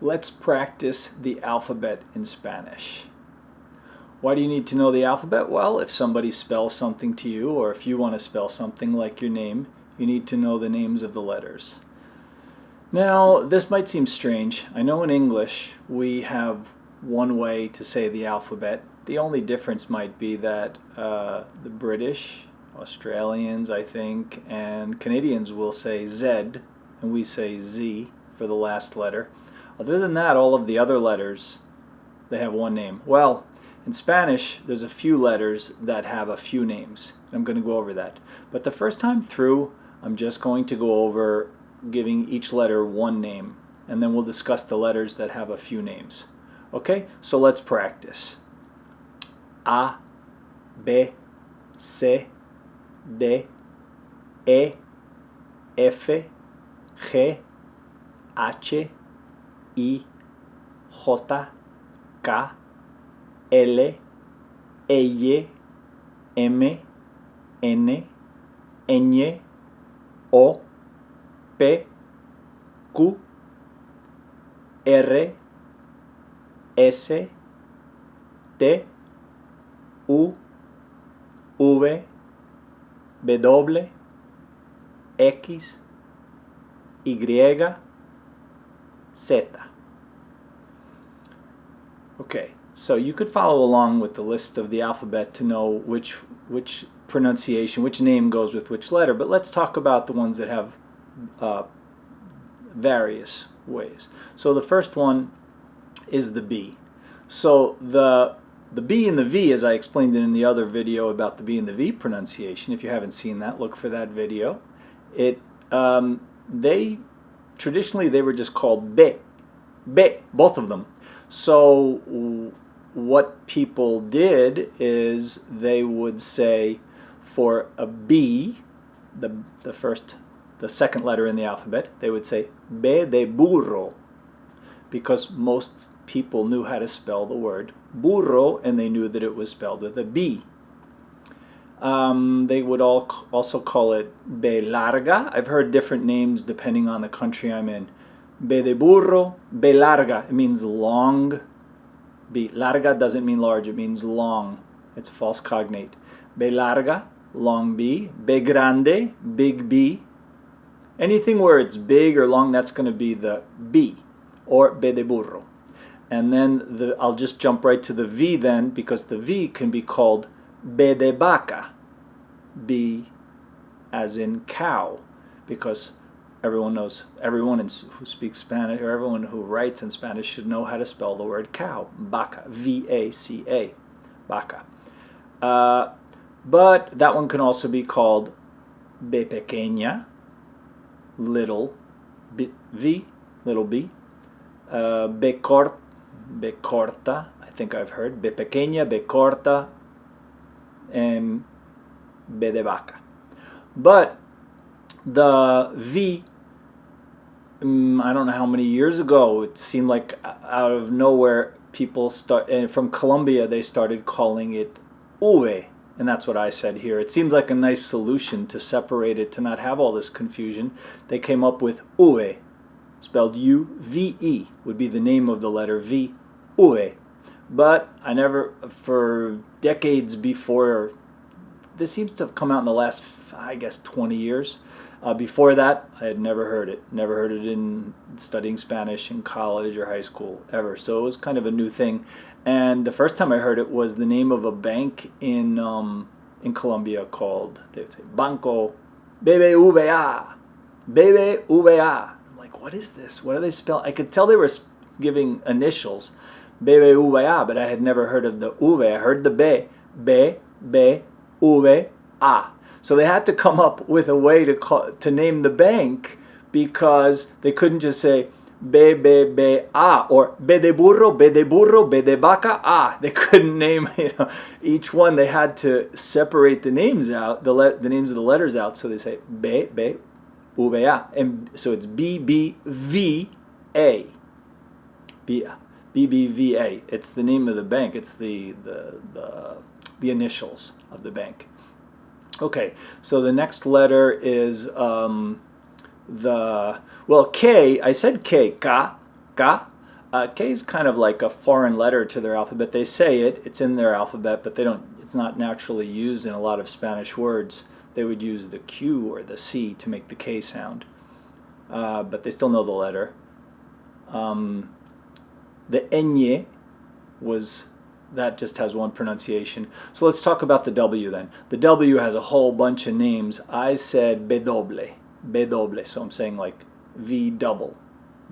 Let's practice the alphabet in Spanish. Why do you need to know the alphabet? Well, if somebody spells something to you, or if you want to spell something like your name, you need to know the names of the letters. Now, this might seem strange. I know in English we have one way to say the alphabet. The only difference might be that the British, Australians, I think, and Canadians will say Z, and we say Z for the last letter. Other than that, all of the other letters, they have one name. Well, in Spanish, there's a few letters that have a few names. I'm going to go over that. But the first time through, I'm just going to go over giving each letter one name, and then we'll discuss the letters that have a few names. Okay, so let's practice. A, B, C, D, E, F, G, H, I, J, K, L, Y, M, N, Ñ, O, P, Q, R, S, T, U, V, W, X, Y, Z. Okay, so you could follow along with the list of the alphabet to know which pronunciation, which name goes with which letter, but let's talk about the ones that have various ways. So the first one is the B. So the B and the V, as I explained it in the other video about the B and the V pronunciation, if you haven't seen that, look for that video. Traditionally they were just called B, both of them. So what people did is they would say for a B, the second letter in the alphabet, they would say B de burro, because most people knew how to spell the word burro, and they knew that it was spelled with a B. They would also call it B larga. I've heard different names depending on the country I'm in. B de burro, B larga. It means long B. Larga doesn't mean large, it means long. It's a false cognate. B larga, long B. B grande, big B. Anything where it's big or long, that's going to be the B, or B de burro. And then I'll just jump right to the V then, because the V can be called B de vaca. B as in cow, because everyone who speaks Spanish, or everyone who writes in Spanish, should know how to spell the word cow. Vaca, V-A-C-A, vaca. But that one can also be called B pequeña, little B, little b. B corta, I think I've heard. B pequeña, B corta, and B de vaca. But the V, I don't know how many years ago, it seemed like out of nowhere and from Colombia they started calling it uve, and that's what I said here. It seems like a nice solution to separate it, to not have all this confusion. They came up with uve, spelled U-V-E, would be the name of the letter V, uve. But I never, for decades before, this seems to have come out in the last, I guess, 20 years. Before that, I had never heard it. Never heard it in studying Spanish in college or high school, ever. So it was kind of a new thing. And the first time I heard it was the name of a bank in Colombia called, they would say, Banco BBVA. BBVA. I'm like, what is this? What do they spell? I could tell they were giving initials, BBVA, but I had never heard of the V. I heard the B. BBVA. So they had to come up with a way to name the bank, because they couldn't just say BBVA or B de burro, B de vaca, They couldn't name each one. They had to separate the names out, the names of the letters out. So they say BBVA, and so it's BBVA. BBVA. It's the name of the bank. It's the initials of the bank. Okay, so the next letter is K. I said K, ka, K is kind of like a foreign letter to their alphabet. They say it, it's in their alphabet, but they don't. It's not naturally used in a lot of Spanish words. They would use the Q or the C to make the K sound, but they still know the letter. The ñ that just has one pronunciation. So let's talk about the W then. The W has a whole bunch of names. I said B doble, so I'm saying like V double.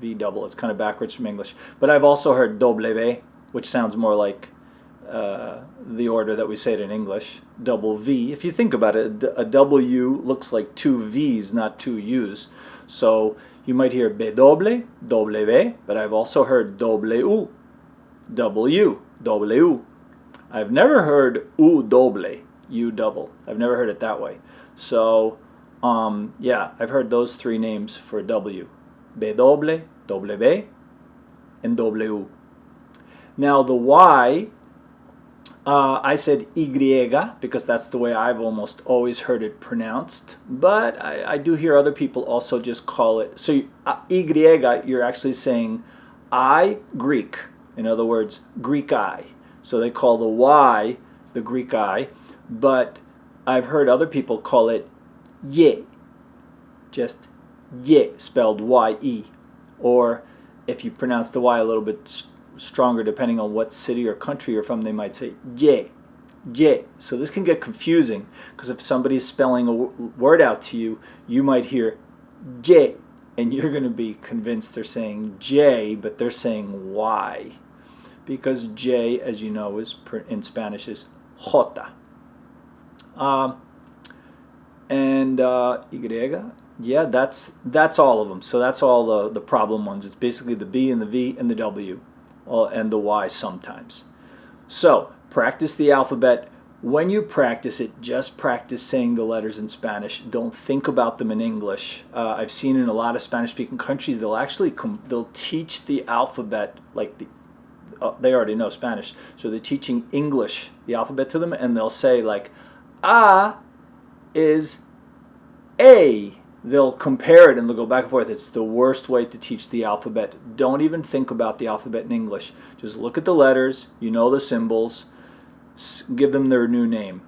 It's kind of backwards from English. But I've also heard W, which sounds more like the order that we say it in English. Double V. If you think about it, a W looks like two V's, not two U's. So you might hear B doble, W, but I've also heard W, W. I've never heard U doble, U double. I've never heard it that way. So yeah, I've heard those three names for W. B doble, W, and W. Now the Y, I said Y because that's the way I've almost always heard it pronounced. But I do hear other people also just call it. So Y, you're actually saying I, Greek. In other words, Greek I. So they call the Y the Greek I. But I've heard other people call it Y. Just Y, spelled Y-E. Or if you pronounce the Y a little bit stronger, depending on what city or country you're from, they might say Y. Y. So this can get confusing, because if somebody's spelling a word out to you, you might hear J, and you're going to be convinced they're saying J, but they're saying Y. Because J, as you know, is in Spanish is Jota. And Y, yeah, that's all of them. So that's all the problem ones. It's basically the B and the V and the W, and the Y sometimes. So practice the alphabet. When you practice it, just practice saying the letters in Spanish. Don't think about them in English. I've seen in a lot of Spanish-speaking countries, they'll teach the alphabet like they already know Spanish, so they're teaching English, the alphabet to them, and they'll say like, A is A. They'll compare it and they'll go back and forth. It's the worst way to teach the alphabet. Don't even think about the alphabet in English. Just look at the letters, you know the symbols, give them their new name.